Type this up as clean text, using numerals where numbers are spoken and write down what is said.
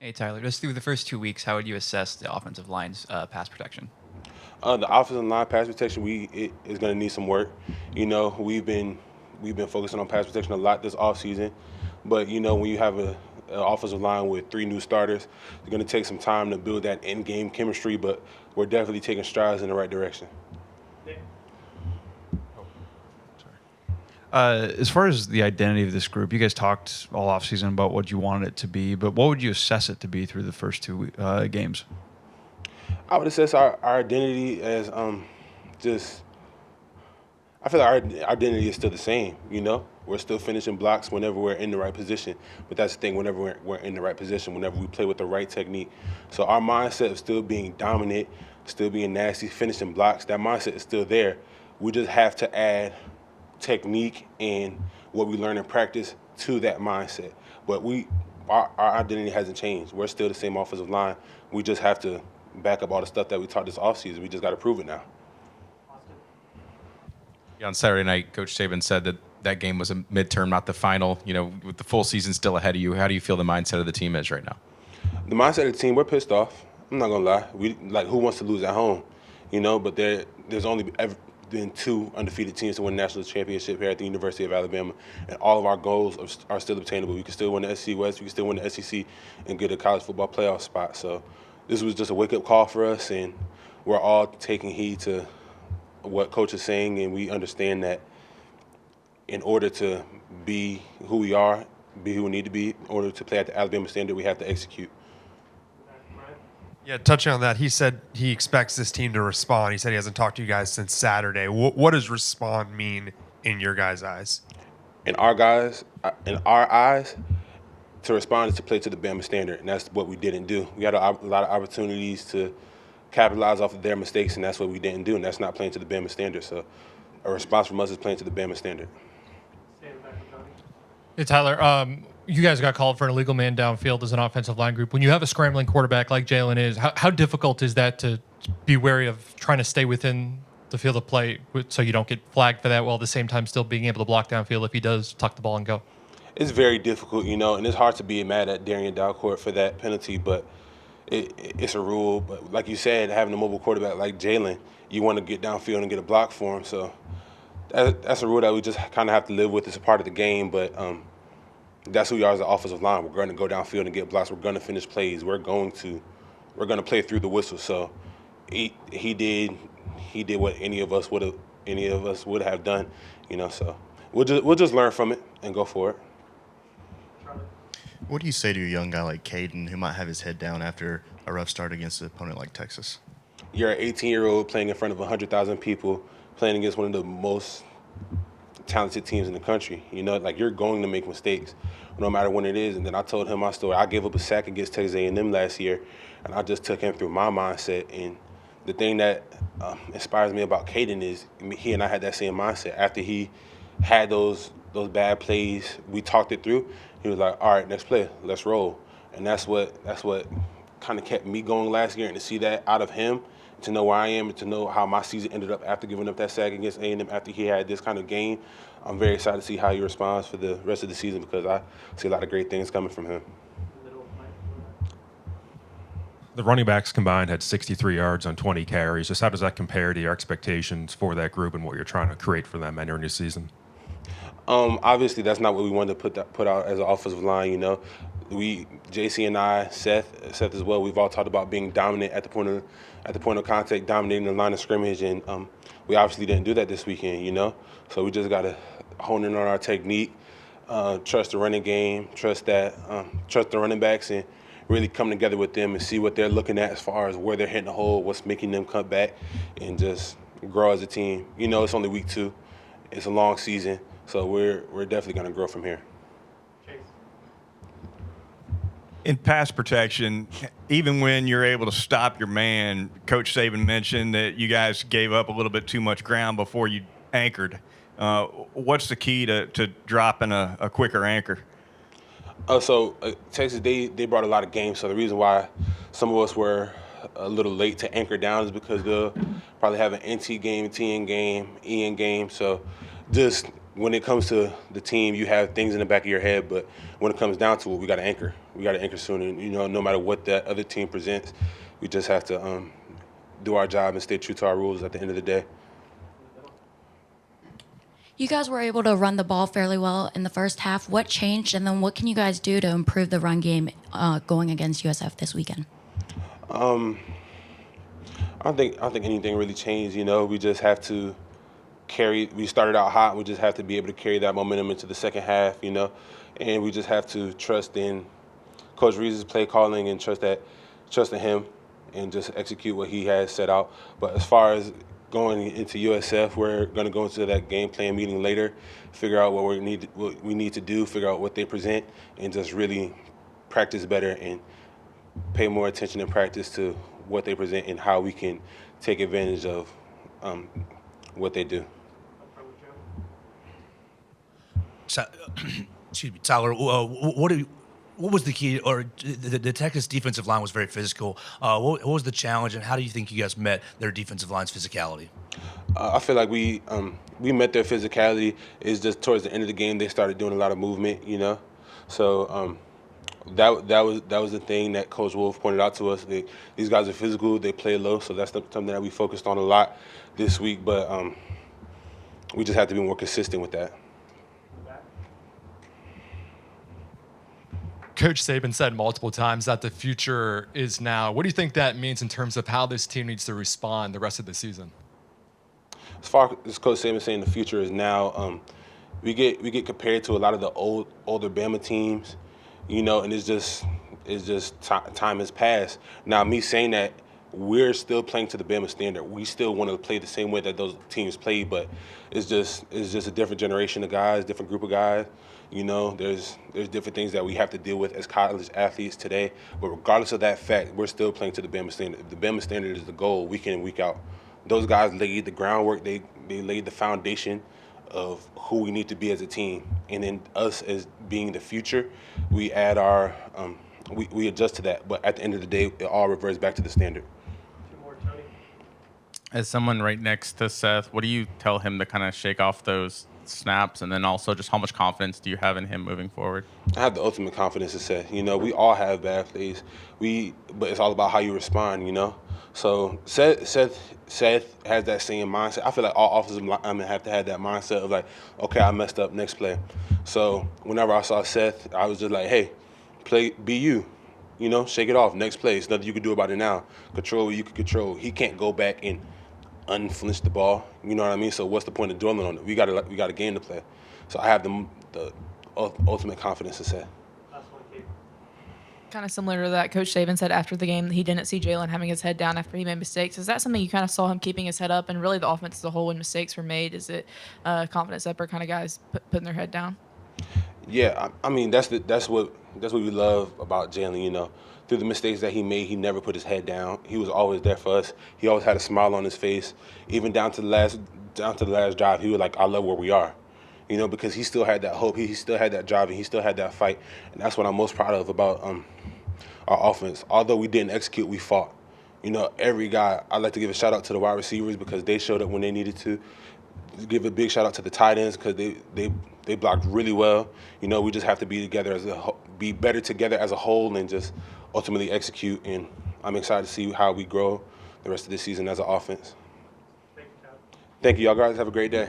Hey, Tyler, just through the first 2 weeks, how would you assess the offensive line's pass protection? The offensive line pass protection, it is going to need some work. We've been focusing on pass protection a lot this offseason, but when you have an offensive line with three new starters, it's going to take some time to build that in-game chemistry. But we're definitely taking strides in the right direction. As far as the identity of this group, you guys talked all offseason about what you wanted it to be, but what would you assess it to be through the first two games? I would assess our identity as just. I feel like our identity is still the same. We're still finishing blocks whenever we're in the right position. But that's the thing. Whenever we're in the right position, whenever we play with the right technique, so our mindset of still being dominant, still being nasty, finishing blocks, that mindset is still there. We just have to add technique and what we learn in practice to that mindset. But our identity hasn't changed. We're still the same offensive line. We just have to back up all the stuff that we taught this offseason. We just got to prove it now. Yeah, on Saturday night, Coach Saban said that that game was a midterm, not the final. With the full season still ahead of you, how do you feel the mindset of the team is right now? The mindset of the team, we're pissed off. I'm not gonna lie. Who wants to lose at home, But there's only ever been two undefeated teams to win a national championship here at the University of Alabama, and all of our goals are still obtainable. We can still win the SEC West, we can still win the SEC, and get a college football playoff spot. So this was just a wake-up call for us, and we're all taking heed to what Coach is saying, and we understand that in order to be who we are, be who we need to be, in order to play at the Alabama standard, we have to execute. Yeah, touching on that, he said he expects this team to respond. He said he hasn't talked to you guys since Saturday. What does respond mean in your guys' eyes? In our eyes, to respond is to play to the Bama standard, and that's what we didn't do. We had a lot of opportunities to capitalize off of their mistakes, and that's what we didn't do, and that's not playing to the Bama standard. So a response from us is playing to the Bama standard. Hey, Tyler, you guys got called for an illegal man downfield as an offensive line group. When you have a scrambling quarterback like Jalen is, how difficult is that to be wary of trying to stay within the field of play so you don't get flagged for that while at the same time still being able to block downfield if he does tuck the ball and go? It's very difficult, and it's hard to be mad at Darian Dalcourt for that penalty, but it's a rule. But like you said, having a mobile quarterback like Jalen, you want to get downfield and get a block for him. So that's a rule that we just kind of have to live with. It's a part of the game, but that's who we are as an offensive line. We're going to go downfield and get blocks. We're going to finish plays. We're going to play through the whistle. So he did what any of us would have done. So we'll just learn from it and go for it. What do you say to a young guy like Caden who might have his head down after a rough start against an opponent like Texas? You're an 18-year-old playing in front of 100,000 people, playing against one of the most talented teams in the country. You're going to make mistakes, no matter when it is. And then I told him my story. I gave up a sack against Texas A&M last year, and I just took him through my mindset. And the thing that inspires me about Caden is he and I had that same mindset. After he had those bad plays, we talked it through. He was like, all right, next play, let's roll. And that's what kind of kept me going last year. And to see that out of him, to know where I am, and to know how my season ended up after giving up that sack against A&M after he had this kind of game, I'm very excited to see how he responds for the rest of the season because I see a lot of great things coming from him. The running backs combined had 63 yards on 20 carries. Just how does that compare to your expectations for that group and what you're trying to create for them entering the season? Obviously, that's not what we wanted to put out as an offensive line. JC and I, Seth as well. We've all talked about being dominant at the point of contact, dominating the line of scrimmage, and we obviously didn't do that this weekend. So we just got to hone in on our technique, trust the running game, trust the running backs, and really come together with them and see what they're looking at as far as where they're hitting the hole, what's making them cut back, and just grow as a team. It's only week 2. It's a long season. So we're definitely going to grow from here. In pass protection, even when you're able to stop your man, Coach Saban mentioned that you guys gave up a little bit too much ground before you anchored. What's the key to dropping a quicker anchor? Texas, they brought a lot of games. So the reason why some of us were a little late to anchor down is because they'll probably have an NT game, TN game, EN game. So just when it comes to the team, you have things in the back of your head, but when it comes down to it, we got to anchor. We got to anchor soon, and no matter what that other team presents, we just have to do our job and stay true to our rules at the end of the day. You guys were able to run the ball fairly well in the first half. What changed, and then what can you guys do to improve the run game going against USF this weekend? I don't think anything really changed. We just have to carry. We started out hot. We just have to be able to carry that momentum into the second half. And we just have to trust in Coach Reese's play calling and trust in him, and just execute what he has set out. But as far as going into USF, we're going to go into that game plan meeting later, figure out what we need to do, figure out what they present, and just really practice better and pay more attention in practice to what they present and how we can take advantage of what they do. Excuse me, Tyler. What was the key? Or the Texas defensive line was very physical. What was the challenge, and how do you think you guys met their defensive line's physicality? I feel like we met their physicality. It's just towards the end of the game they started doing a lot of movement. So that was the thing that Coach Wolf pointed out to us. These guys are physical. They play low, so that's something that we focused on a lot this week. But we just have to be more consistent with that. Coach Saban said multiple times that the future is now. What do you think that means in terms of how this team needs to respond the rest of the season? As far as Coach Saban saying the future is now, we get compared to a lot of the older Bama teams, and it's just time has passed. Now, me saying that, we're still playing to the Bama standard. We still want to play the same way that those teams played, but it's just a different generation of guys, different group of guys. There's different things that we have to deal with as college athletes today. But regardless of that fact, we're still playing to the Bama standard. If the Bama standard is the goal week in and week out, those guys laid the groundwork. They laid the foundation of who we need to be as a team. And then us as being the future, we add our we adjust to that. But at the end of the day, it all reverts back to the standard. As someone right next to Seth, what do you tell him to kind of shake off those snaps, and then also just how much confidence do you have in him moving forward? I have the ultimate confidence in Seth. We all have bad plays. But it's all about how you respond. So Seth has that same mindset. I feel like all offensive linemen have to have that mindset of like, okay, I messed up, next play. So whenever I saw Seth, I was just like, hey, be you. Shake it off, next play. There's nothing you can do about it now. Control what you can control. He can't go back and unflinch the ball. You know what I mean? So what's the point of dwelling on it? We got a game to play. So I have the ultimate confidence in Seth. Kind of similar to that, Coach Saban said after the game that he didn't see Jalen having his head down after he made mistakes. Is that something you kind of saw him keeping his head up, and really the offense as a whole when mistakes were made? Is it confidence upper kind of guys putting their head down? Yeah, I mean that's what we love about Jalen. Through the mistakes that he made, he never put his head down. He was always there for us. He always had a smile on his face. Even down to the last drive, he was like, "I love where we are," because he still had that hope. He still had that drive, and he still had that fight. And that's what I'm most proud of about our offense. Although we didn't execute, we fought. Every guy. I'd like to give a shout out to the wide receivers because they showed up when they needed to. Give a big shout out to the tight ends because they blocked really well. We just have to be better together as a whole and just ultimately execute. And I'm excited to see how we grow the rest of this season as an offense. Thank you, y'all guys. Have a great day.